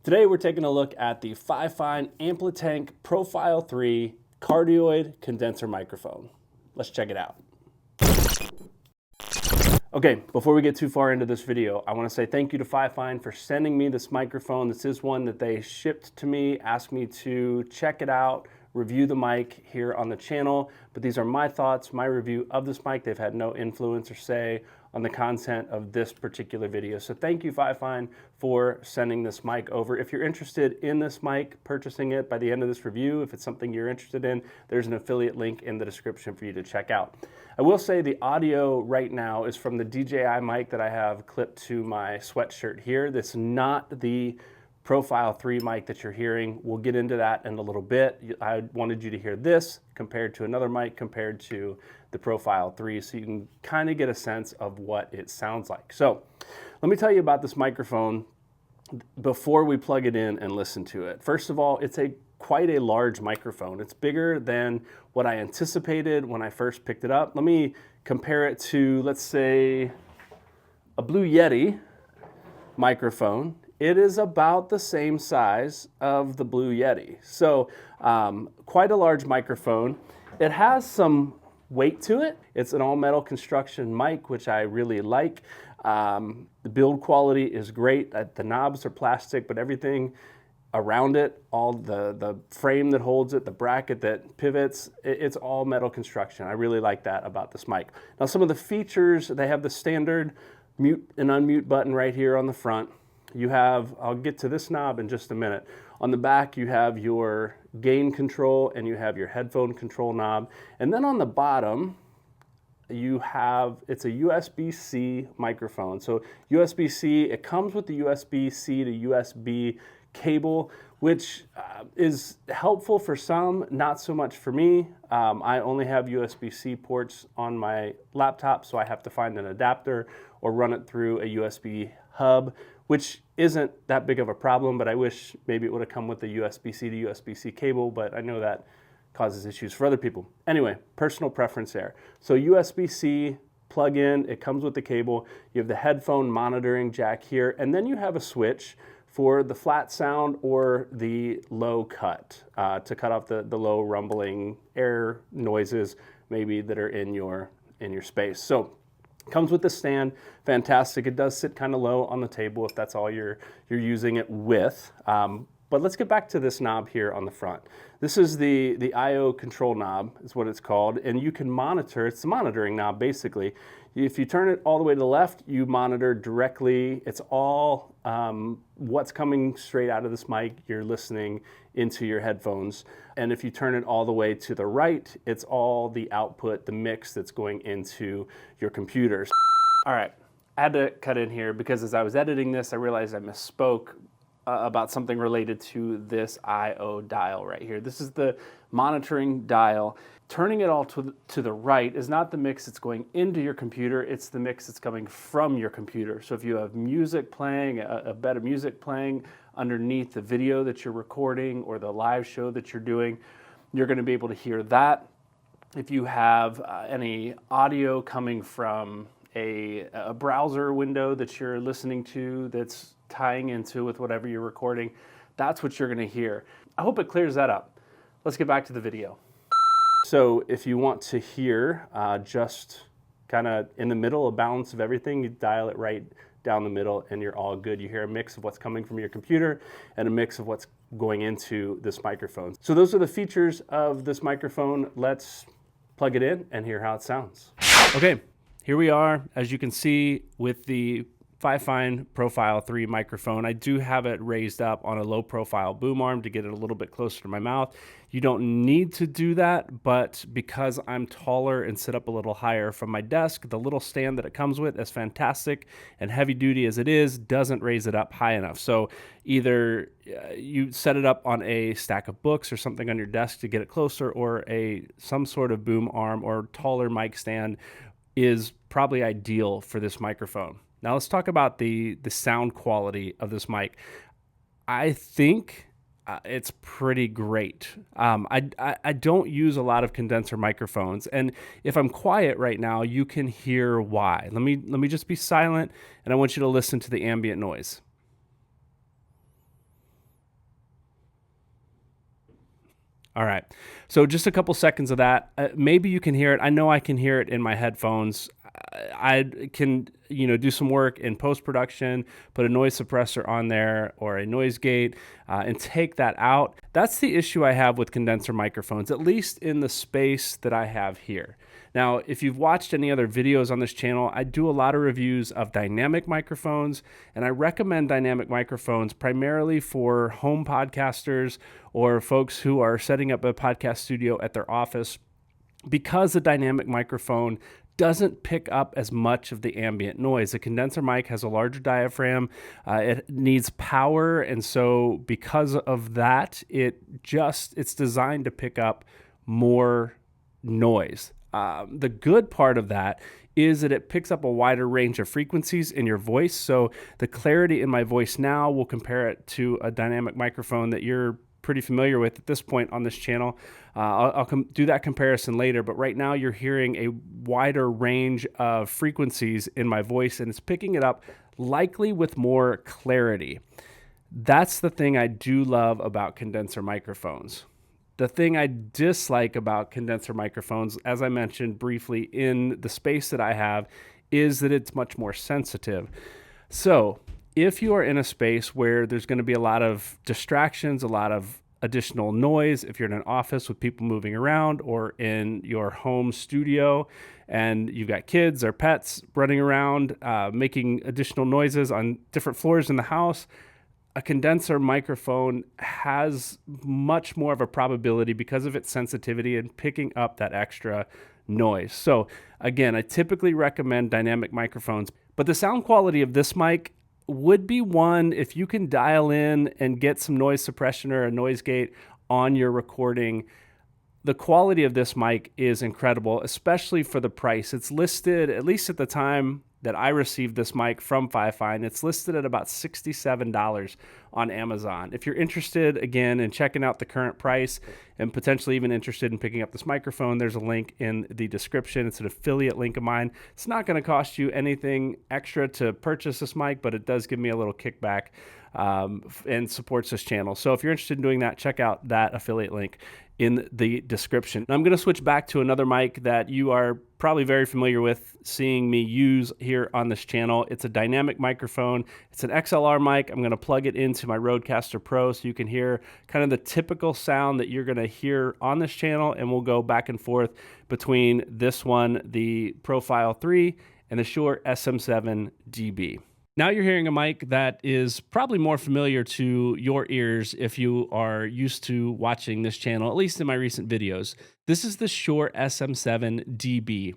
Today we're taking a look at the Fifine Amplitank Profile 3 cardioid condenser microphone. Let's check it out. Okay, before we get too far into this video, I want to say thank you to Fifine for sending me this microphone. This is one that they shipped to me, asked me to check it out, review the mic here on the channel, but these are my thoughts, my review of this mic. They've had no influence or say on the content of this particular video. So thank you, Fifine, for sending this mic over. If you're interested in this mic, purchasing it by the end of this review, if it's something you're interested in, there's an affiliate link in the description for you to check out. I will say the audio right now is from the DJI mic that I have clipped to my sweatshirt here. This is not the Profile 3 mic that you're hearing. We'll get into that in a little bit. I wanted you to hear this compared to another mic compared to the Profile 3 so you can kind of get a sense of what it sounds like. So let me tell you about this microphone before we plug it in and listen to it. First of all, it's quite a large microphone. It's bigger than what I anticipated when I first picked it up. Let me compare it to, let's say, a Blue Yeti microphone. It is about the same size of the Blue Yeti. So quite a large microphone. It has some weight to it. It's an all metal construction mic, which I really like. The build quality is great. The knobs are plastic, but everything around it, all the frame that holds it, the bracket that pivots, it's all metal construction. I really like that about this mic. Now some of the features, they have the standard mute and unmute button right here on the front. You have, I'll get to this knob in just a minute. On the back, you have your gain control and you have your headphone control knob. And then on the bottom, you have, it's a USB-C microphone. So USB-C, it comes with the USB-C to USB cable, which is helpful for some, not so much for me. I only have USB-C ports on my laptop, so I have to find an adapter or run it through a USB hub, which isn't that big of a problem, but I wish maybe it would have come with the USB-C to USB-C cable, but I know that causes issues for other people. Anyway, personal preference there. So USB-C plug-in, it comes with the cable. You have the headphone monitoring jack here, and then you have a switch for the flat sound or the low cut, to cut off the low rumbling air noises maybe that are in your space. So comes with the stand, fantastic. It does sit kind of low on the table if that's all you're using it with. But let's get back to this knob here on the front. This is the I/O control knob is what it's called, and you can monitor, it's the monitoring knob basically. If you turn it all the way to the left, you monitor directly. It's all what's coming straight out of this mic, you're listening into your headphones. And if you turn it all the way to the right, it's all the output, the mix that's going into your computers. All right, I had to cut in here because as I was editing this, I realized I misspoke about something related to this I/O dial right here. This is the monitoring dial. Turning it all to the right is not the mix that's going into your computer, it's the mix that's coming from your computer. So if you have music playing, a bed of music playing underneath the video that you're recording or the live show that you're doing, you're going to be able to hear that. If you have any audio coming from a browser window that you're listening to that's tying into with whatever you're recording, that's what you're going to hear. I hope it clears that up. Let's get back to the video. So if you want to hear just kind of in the middle, a balance of everything, you dial it right down the middle and you're all good. You hear a mix of what's coming from your computer and a mix of what's going into this microphone. So those are the features of this microphone. Let's plug it in and hear how it sounds. Okay, here we are. As you can see with the Fifine Profile 3 microphone, I do have it raised up on a low profile boom arm to get it a little bit closer to my mouth. You don't need to do that, but because I'm taller and sit up a little higher from my desk, the little stand that it comes with, as fantastic and heavy duty as it is, doesn't raise it up high enough. So either you set it up on a stack of books or something on your desk to get it closer, or some sort of boom arm or taller mic stand is probably ideal for this microphone. Now let's talk about the sound quality of this mic. I think it's pretty great. I don't use a lot of condenser microphones, and if I'm quiet right now, you can hear why. Let me just be silent, and I want you to listen to the ambient noise. All right. So just a couple seconds of that. Maybe you can hear it. I know I can hear it in my headphones. I can, do some work in post-production, put a noise suppressor on there or a noise gate, and take that out. That's the issue I have with condenser microphones, at least in the space that I have here. Now, if you've watched any other videos on this channel, I do a lot of reviews of dynamic microphones, and I recommend dynamic microphones primarily for home podcasters or folks who are setting up a podcast studio at their office, because the dynamic microphone doesn't pick up as much of the ambient noise. The condenser mic has a larger diaphragm. It needs power, and so because of that, it's designed to pick up more noise. The good part of that is that it picks up a wider range of frequencies in your voice. So the clarity in my voice now, we'll compare it to a dynamic microphone that you're pretty familiar with at this point on this channel. I'll do that comparison later, but right now you're hearing a wider range of frequencies in my voice, and it's picking it up likely with more clarity. That's the thing I do love about condenser microphones. The thing I dislike about condenser microphones, as I mentioned briefly in the space that I have, is that it's much more sensitive. So if you are in a space where there's going to be a lot of distractions, a lot of additional noise, if you're in an office with people moving around or in your home studio and you've got kids or pets running around making additional noises on different floors in the house, a condenser microphone has much more of a probability because of its sensitivity in picking up that extra noise. So again, I typically recommend dynamic microphones, but the sound quality of this mic would be one if you can dial in and get some noise suppression or a noise gate on your recording. The quality of this mic is incredible, especially for the price. It's listed, at least at the time that I received this mic from Fifine, it's listed at about $67 on Amazon. If you're interested, again, in checking out the current price and potentially even interested in picking up this microphone, there's a link in the description. It's an affiliate link of mine. It's not going to cost you anything extra to purchase this mic, but it does give me a little kickback and supports this channel. So if you're interested in doing that, check out that affiliate link in the description. I'm going to switch back to another mic that you are probably very familiar with seeing me use here on this channel. It's a dynamic microphone. It's an XLR mic. I'm going to plug it into my Rodecaster Pro so you can hear kind of the typical sound that you're going to hear on this channel, and we'll go back and forth between this one, the Profile 3, and the Shure SM7 DB. Now you're hearing a mic that is probably more familiar to your ears if you are used to watching this channel, at least in my recent videos. This is the Shure SM7 DB.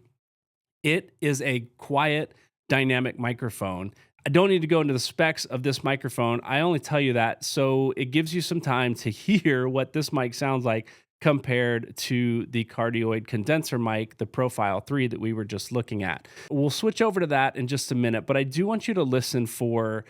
It is a quiet, dynamic microphone. I don't need to go into the specs of this microphone. I only tell you that so it gives you some time to hear what this mic sounds like compared to the cardioid condenser mic, the Profile 3 that we were just looking at. We'll switch over to that in just a minute, but I do want you to listen for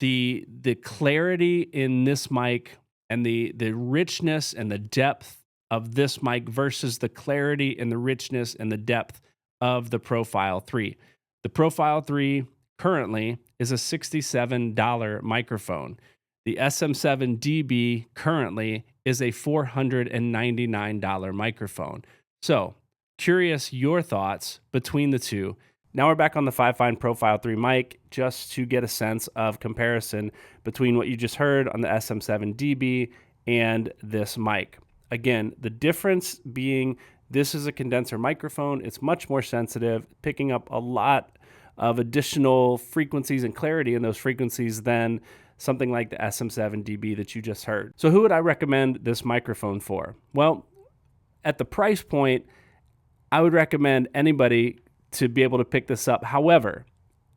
the clarity in this mic and the richness and the depth of this mic versus the clarity and the richness and the depth of the Profile 3. The Profile 3 currently is a $67 microphone. The SM7 DB currently is a $499 microphone. So, curious your thoughts between the two. Now we're back on the Fifine Profile 3 mic just to get a sense of comparison between what you just heard on the SM7 DB and this mic. Again, the difference being this is a condenser microphone. It's much more sensitive, picking up a lot of additional frequencies and clarity in those frequencies than something like the SM7 DB that you just heard. So who would I recommend this microphone for? Well, at the price point, I would recommend anybody to be able to pick this up. However,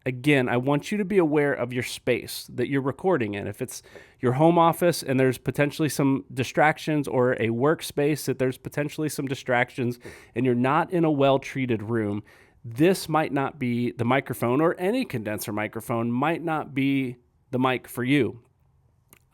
again, I want you to be aware of your space that you're recording in. If it's your home office and there's potentially some distractions, or a workspace that there's potentially some distractions, and you're not in a well-treated room, this might not be the microphone, or any condenser microphone might not be the mic for you.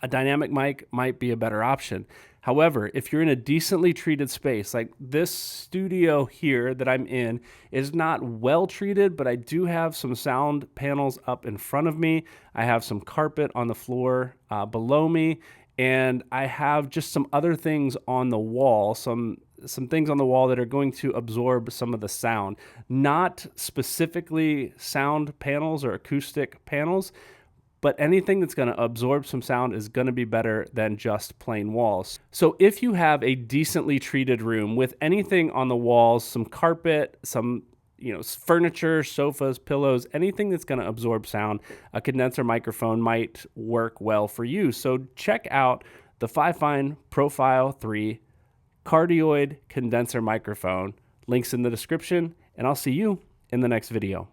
A dynamic mic might be a better option. However, if you're in a decently treated space, like this studio here that I'm in is not well treated, but I do have some sound panels up in front of me. I have some carpet on the floor below me, and I have just some other things on the wall, some things on the wall that are going to absorb some of the sound. Not specifically sound panels or acoustic panels, but anything that's going to absorb some sound is going to be better than just plain walls. So if you have a decently treated room with anything on the walls, some carpet, some furniture, sofas, pillows, anything that's going to absorb sound, a condenser microphone might work well for you. So check out the Fifine Profile 3 cardioid condenser microphone. Links in the description, and I'll see you in the next video.